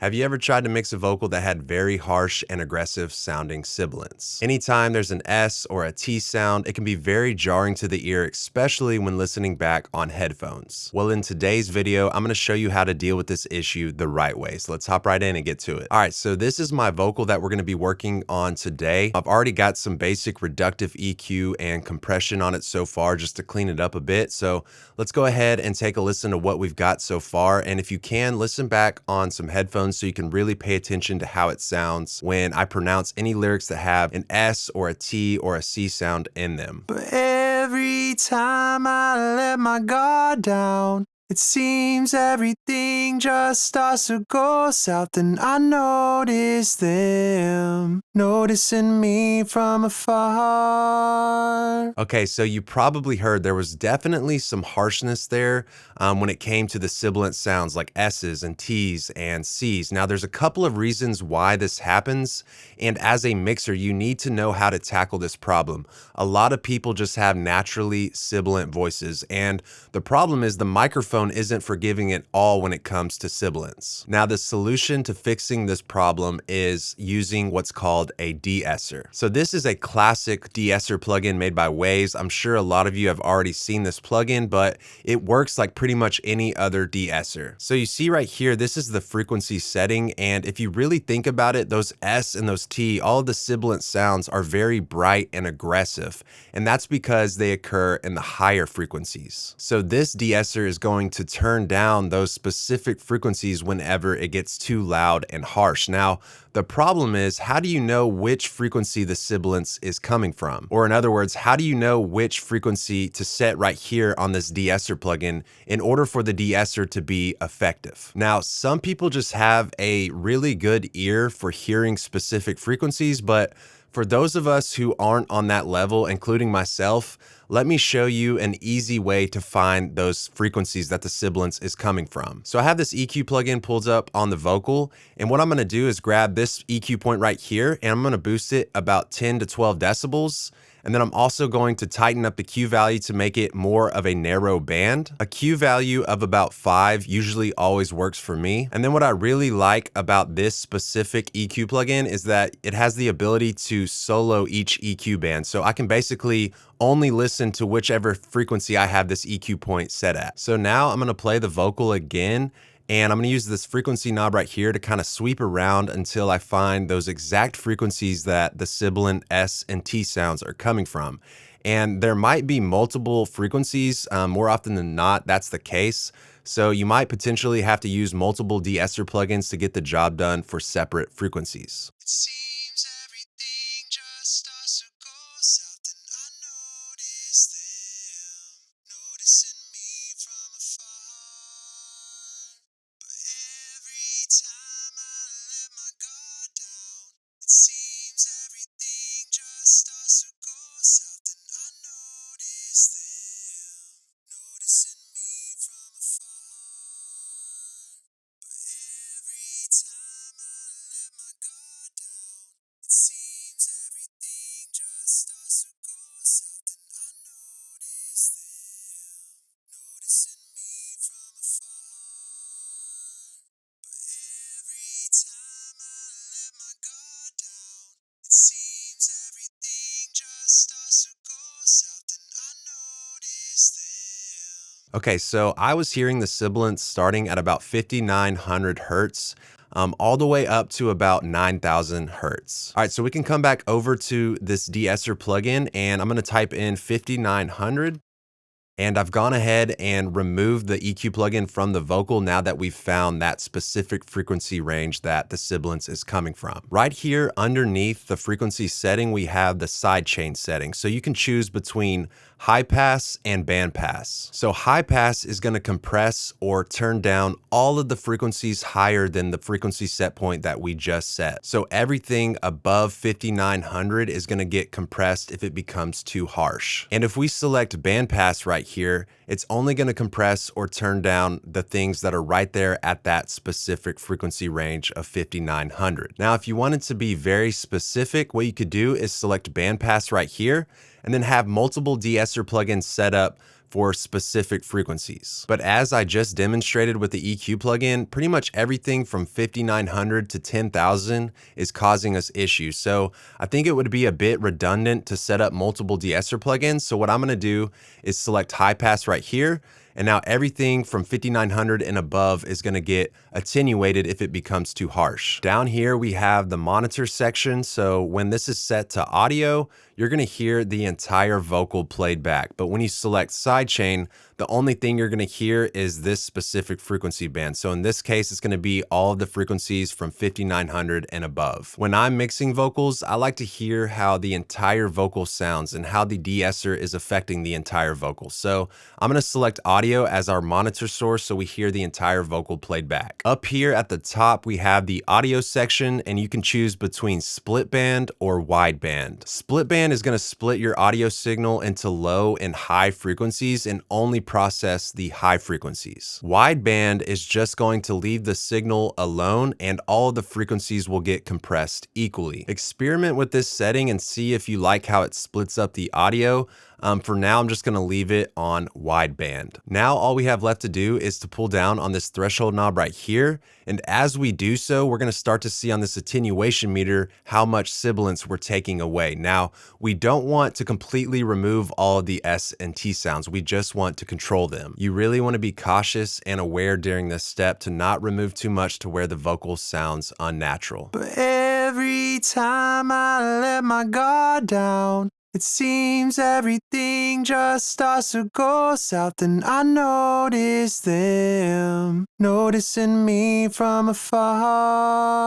Have you ever tried to mix a vocal that had very harsh and aggressive sounding sibilants? Anytime there's an S or a T sound, it can be very jarring to the ear, especially when listening back on headphones. Well, in today's video, I'm going to show you how to deal with this issue the right way. So let's hop right in and get to it. All right, so this is my vocal that we're going to be working on today. I've already got some basic reductive EQ and compression on it so far just to clean it up a bit. So let's go ahead and take a listen to what we've got so far. And if you can, listen back on some headphones so you can really pay attention to how it sounds when I pronounce any lyrics that have an S or a T or a C sound in them. But every time I let my guard down, it seems everything just starts to go south, and I notice them noticing me from afar. Okay, so you probably heard there was definitely some harshness there when it came to the sibilant sounds like S's and T's and C's. Now, there's a couple of reasons why this happens, and as a mixer, you need to know how to tackle this problem. A lot of people just have naturally sibilant voices, and the problem is the microphone isn't forgiving at all when it comes to sibilants. Now, the solution to fixing this problem is using what's called a De-Esser. So this is a classic De-Esser plugin made by Waves. I'm sure a lot of you have already seen this plugin, but it works like pretty much any other De-Esser. So you see right here, this is the frequency setting, and if you really think about it, those S and those T, all of the sibilant sounds are very bright and aggressive, and that's because they occur in the higher frequencies. So this De-Esser is going to turn down those specific frequencies whenever it gets too loud and harsh. Now, the problem is, how do you know which frequency the sibilance is coming from? Or in other words, how do you know which frequency to set right here on this De-Esser plugin in order for the De-Esser to be effective? Now, some people just have a really good ear for hearing specific frequencies, but for those of us who aren't on that level, including myself, let me show you an easy way to find those frequencies that the sibilance is coming from. So I have this EQ plugin pulled up on the vocal, and what I'm gonna do is grab this EQ point right here, and I'm gonna boost it about 10 to 12 decibels. And then I'm also going to tighten up the Q value to make it more of a narrow band. A Q value of about 5 usually always works for me. And then what I really like about this specific EQ plugin is that it has the ability to solo each EQ band. So I can basically only listen to whichever frequency I have this EQ point set at. So now I'm gonna play the vocal again, and I'm gonna use this frequency knob right here to kind of sweep around until I find those exact frequencies that the sibilant S and T sounds are coming from. And there might be multiple frequencies, more often than not, that's the case. So you might potentially have to use multiple De-Esser plugins to get the job done for separate frequencies. It seems everything just starts to go south, and I notice them noticing me from afar. Every time I let my guard down, it seems everything just starts to go south, and I notice them noticing me from afar. But every time I let my guard down, it seems everything just starts to go south, and I notice them noticing me from afar. Every time I let my guard down, it seems everything just starts to go south, and I notice them. Okay, so I was hearing the sibilants starting at about 5,900 hertz. All the way up to about 9,000 hertz. All right, so we can come back over to this De-Esser plugin, and I'm gonna type in 5,900. And I've gone ahead and removed the EQ plugin from the vocal now that we've found that specific frequency range that the sibilance is coming from. Right here underneath the frequency setting, we have the sidechain setting. So you can choose between high pass and band pass. So high pass is going to compress or turn down all of the frequencies higher than the frequency set point that we just set. So everything above 5,900 is going to get compressed if it becomes too harsh. And if we select band pass right here, it's only going to compress or turn down the things that are right there at that specific frequency range of 5,900. Now, if you wanted to be very specific, what you could do is select band pass right here and then have multiple De-Esser plugins set up for specific frequencies. But as I just demonstrated with the EQ plugin, pretty much everything from 5900 to 10,000 is causing us issues. So I think it would be a bit redundant to set up multiple De-Esser plugins. So what I'm gonna do is select high pass right here. And now everything from 5900 and above is gonna get attenuated if it becomes too harsh. Down here, we have the monitor section. So when this is set to audio, you're gonna hear the entire vocal played back. But when you select sidechain, the only thing you're gonna hear is this specific frequency band. So in this case, it's gonna be all of the frequencies from 5900 and above. When I'm mixing vocals, I like to hear how the entire vocal sounds and how the De-Esser is affecting the entire vocal. So I'm gonna select audio as our monitor source so we hear the entire vocal played back. Up here at the top, we have the audio section, and you can choose between split band or wide band. Split band is gonna split your audio signal into low and high frequencies and only process the high frequencies. Wide band is just going to leave the signal alone, and all of the frequencies will get compressed equally. Experiment with this setting and see if you like how it splits up the audio. For now, I'm just gonna leave it on wideband. Now, all we have left to do is to pull down on this threshold knob right here. And as we do so, we're gonna start to see on this attenuation meter how much sibilance we're taking away. Now, we don't want to completely remove all of the S and T sounds. We just want to control them. You really wanna be cautious and aware during this step to not remove too much to where the vocal sounds unnatural. But every time I let my guard down, it seems everything just starts to go south, and I notice them noticing me from afar.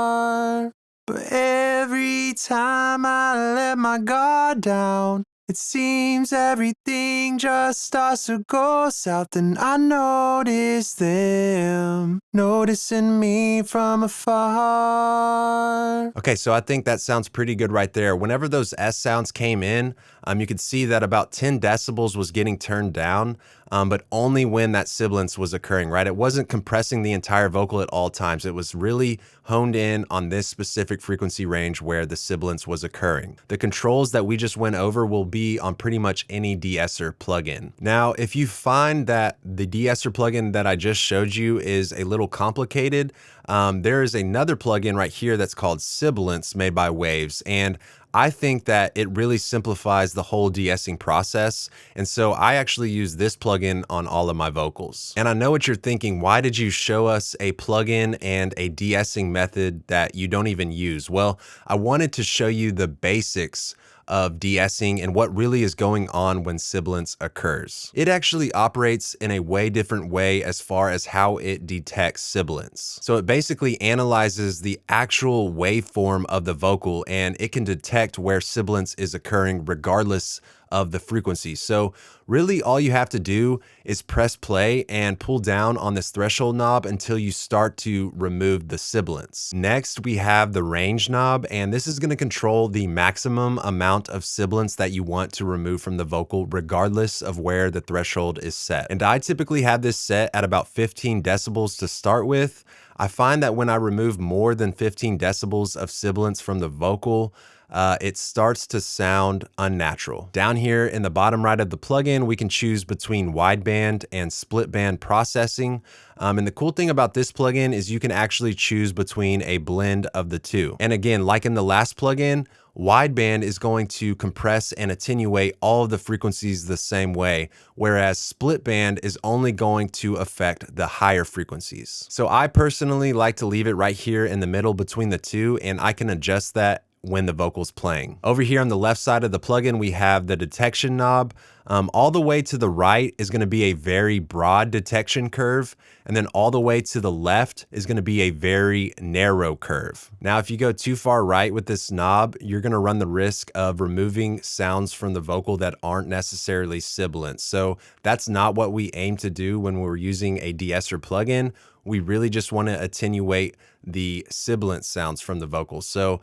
But every time I let my guard down, it seems everything just starts to go south, and I notice them noticing me from afar. Okay, so I think that sounds pretty good right there. Whenever those S sounds came in, you could see that about 10 decibels was getting turned down, but only when that sibilance was occurring, right? It wasn't compressing the entire vocal at all times. It was really honed in on this specific frequency range where the sibilance was occurring. The controls that we just went over will be on pretty much any De-Esser plugin. Now, if you find that the De-Esser plugin that I just showed you is a little complicated, there is another plugin right here that's called Sibilance made by Waves, and I think that it really simplifies the whole de-essing process. And so I actually use this plugin on all of my vocals. And I know what you're thinking, why did you show us a plugin and a de-essing method that you don't even use? Well, I wanted to show you the basics of de-essing and what really is going on when sibilance occurs. It actually operates in a way different way as far as how it detects sibilance. So it basically analyzes the actual waveform of the vocal, and it can detect where sibilance is occurring regardless of the frequency. So really all you have to do is press play and pull down on this threshold knob until you start to remove the sibilance. Next, we have the range knob, and this is going to control the maximum amount of sibilance that you want to remove from the vocal regardless of where the threshold is set. And I typically have this set at about 15 decibels to start with. I find that when I remove more than 15 decibels of sibilance from the vocal, it starts to sound unnatural. Down here in the bottom right of the plugin, we can choose between wideband and split band processing. And the cool thing about this plugin is you can actually choose between a blend of the two. And again, like in the last plugin, wideband is going to compress and attenuate all of the frequencies the same way, whereas split band is only going to affect the higher frequencies. So I personally like to leave it right here in the middle between the two, and I can adjust that when the vocal's playing. Over here on the left side of the plugin, we have the detection knob. All the way to the right is going to be a very broad detection curve, and then all the way to the left is going to be a very narrow curve. Now, if you go too far right with this knob, you're going to run the risk of removing sounds from the vocal that aren't necessarily sibilant. So that's not what we aim to do when we're using a De-Esser plugin. We really just want to attenuate the sibilant sounds from the vocals. So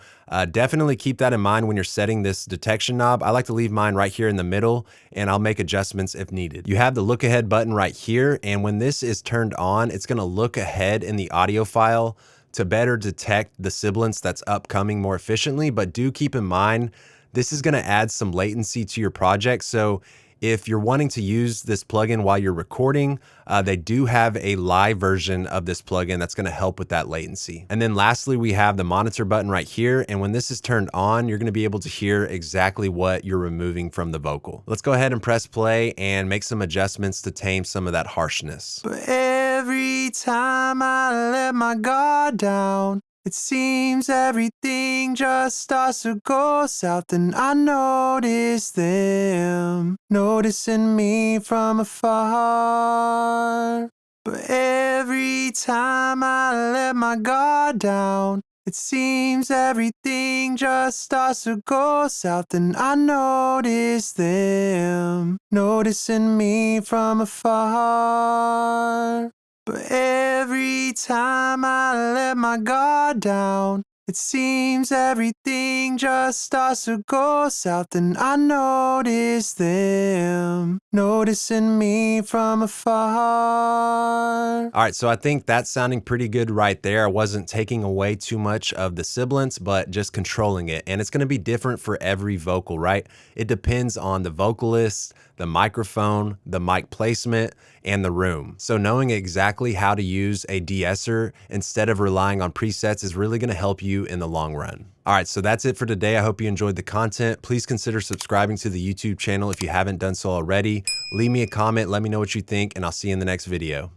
definitely keep that in mind when you're setting this detection knob. I like to leave mine right here in the middle, and I'll make adjustments if needed. You have the look ahead button right here, and when this is turned on, it's going to look ahead in the audio file to better detect the sibilance that's upcoming more efficiently. But do keep in mind, this is going to add some latency to your project. So If you're wanting to use this plugin while you're recording, they do have a live version of this plugin that's gonna help with that latency. And then lastly, we have the monitor button right here. And when this is turned on, you're gonna be able to hear exactly what you're removing from the vocal. Let's go ahead and press play and make some adjustments to tame some of that harshness. But every time I let my guard down, it seems everything just starts to go south, and I notice them noticing me from afar. But every time I let my guard down, it seems everything just starts to go south, and I notice them noticing me from afar. But every time I let my guard down, it seems everything just starts to go south, and I notice them noticing me from afar. All right, so I think that's sounding pretty good right there. I wasn't taking away too much of the sibilance, but just controlling it. And it's gonna be different for every vocal, right? It depends on the vocalist, the microphone, the mic placement, and the room. So knowing exactly how to use a de-esser instead of relying on presets is really gonna help you in the long run. All right, so that's it for today. I hope you enjoyed the content. Please consider subscribing to the YouTube channel if you haven't done so already. Leave me a comment, let me know what you think, and I'll see you in the next video.